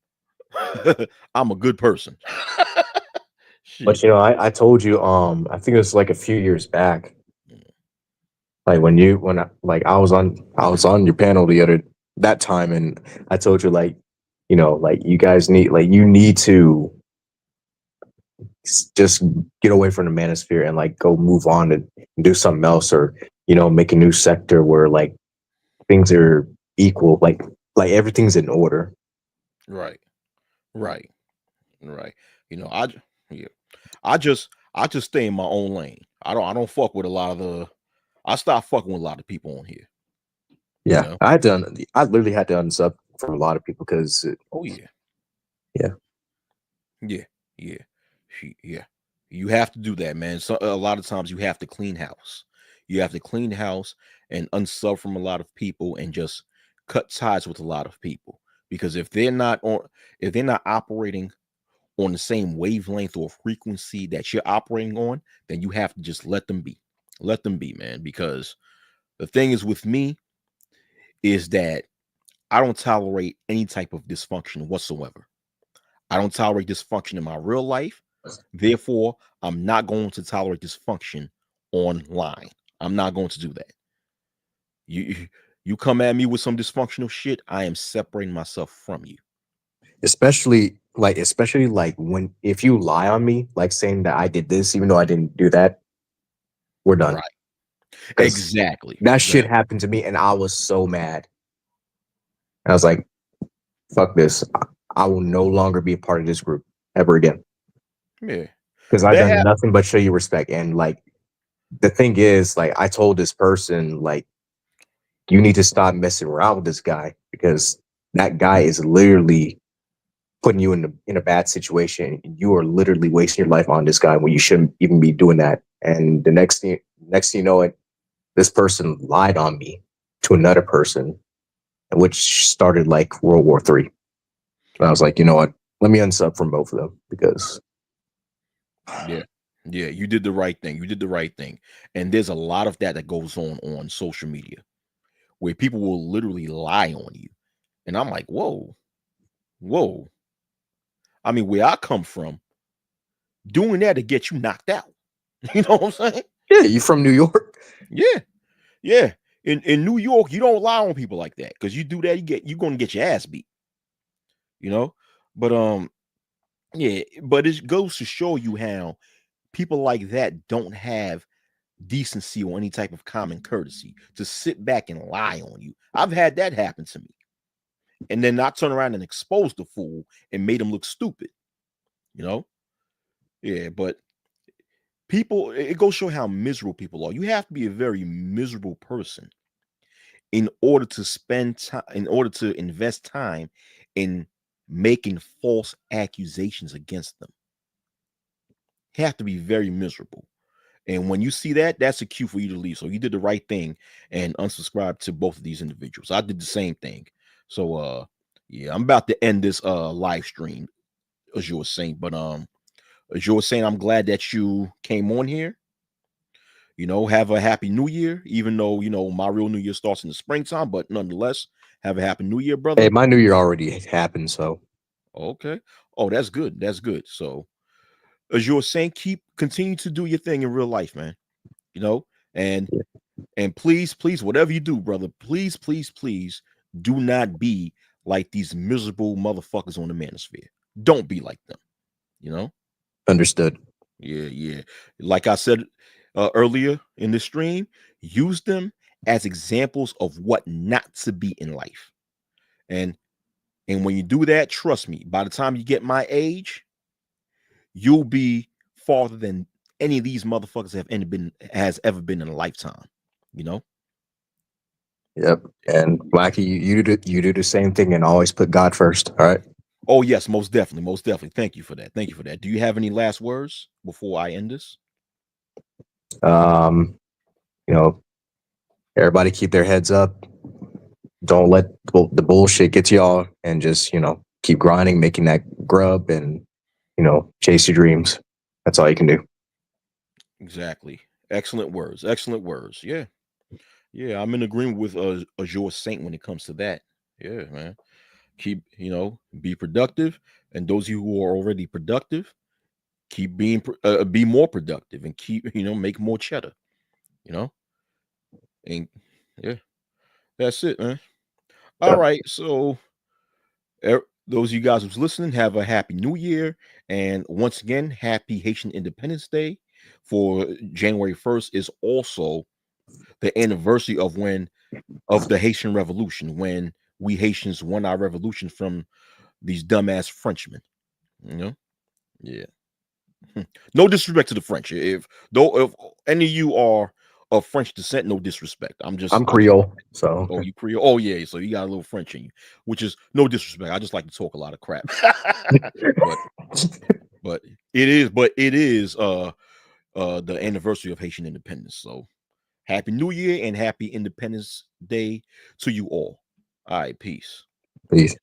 I'm a good person. But Shit. you know, I told you, I think it was like a few years back, like like I was on your panel the other that time, and I told you like, you know, like you guys need like you need to just get away from the manosphere and like go move on and do something else, or you know, make a new sector where like things are equal, like everything's in order. Right. Right. Right. You know, yeah. I just stay in my own lane. I don't fuck with a lot of the I stopped fucking with a lot of people on here, you Yeah, know. I literally had to unsub from a lot of people because Oh yeah. yeah. Yeah. Yeah. Yeah. You have to do that, man. So a lot of times you have to clean house. You have to clean house and unsub from a lot of people and just cut ties with a lot of people because if they're not operating on the same wavelength or frequency that you're operating on, then you have to just let them be. Let them be, man. Because the thing is with me is that I don't tolerate any type of dysfunction whatsoever. I don't tolerate dysfunction in my real life. Therefore, I'm not going to tolerate dysfunction online. I'm not going to do that. You you come at me with some dysfunctional shit, I am separating myself from you. Especially like when if you lie on me, like saying that I did this even though I didn't do that, we're done. Right. Because Exactly. that shit Exactly. happened to me and I was so mad. I was like, fuck this. I will no longer be a part of this group ever again. Yeah. Because I've That done happened. nothing but show you respect. And like the thing is, like I told this person, like, you need to stop messing around with this guy because that guy is literally putting you in a bad situation. You are literally wasting your life on this guy when you shouldn't even be doing that. And the next thing you know it, this person lied on me to another person. which started like World War III. And I was like, you know what? Let me unsub from both of them because Yeah. Yeah, you did the right thing. You did the right thing. And there's a lot of that that goes on social media where people will literally lie on you. And I'm like, whoa, whoa. I mean, where I come from, doing that to get you knocked out. You know what I'm saying? yeah, you from New York? Yeah, yeah. In New York, you don't lie on people like that because you do that, you're gonna get your ass beat. You know, but yeah. But it goes to show you how people like that don't have decency or any type of common courtesy to sit back and lie on you. I've had that happen to me, and then I turn around and expose the fool and made him look stupid. You know, yeah. But people, it goes to show how miserable people are. You have to be a very miserable person in order to spend time, in order to invest time in making false accusations against them. You have to be very miserable. And when you see that, that's a cue for you to leave. So you did the right thing and unsubscribe to both of these individuals. I did the same thing. So yeah, I'm about to end this live stream, as you were saying. But as you were saying, I'm glad that you came on here. You know, have a happy new year, even though my real new year starts in the springtime, but nonetheless, have a happy new year, Hey, brother. my New Year already happened, so Okay. Oh, that's good. That's good. So as you were saying, continue to do your thing in real life, man. You know, and yeah, And please, please, whatever you do, brother, please, please, please do not be like these miserable motherfuckers on the manosphere. Don't be like them, you know? understood. Yeah, yeah. Like I said earlier in the stream, use them as examples of what not to be in life. And and when you do that, trust me, by the time you get my age, you'll be farther than any of these motherfuckers has ever been in a lifetime, you know? Yep. And Wacky, you do the same thing and always put God first. All right. Oh yes, most definitely, most definitely. Thank you for that. Thank you for that. Do you have any last words before I end this? Um, you know, everybody keep their heads up. Don't let the bullshit get to y'all, and just keep grinding, making that grub, and chase your dreams. That's all you can do. Exactly. Excellent words. Excellent words. Yeah. Yeah, I'm in agreement with Azure Saint when it comes to that. Yeah, man. Keep, be productive, and those of you who are already productive, keep be more productive and keep, make more cheddar, you know? And yeah, that's it, man. All Yep. right. So those of you guys who's listening, have a happy new year. And once again, happy Haitian Independence Day. For January 1st is also the anniversary of the Haitian Revolution, when we Haitians won our revolution from these dumbass Frenchmen. You know? Yeah. No disrespect to the French. If any of you are of French descent, no disrespect. I'm I just Creole, so Oh, you Creole. Oh yeah, so you got a little French in you, which is no disrespect. I just like to talk a lot of crap. but but it is the anniversary of Haitian independence. So happy New Year and happy Independence Day to you all. All right, peace. please.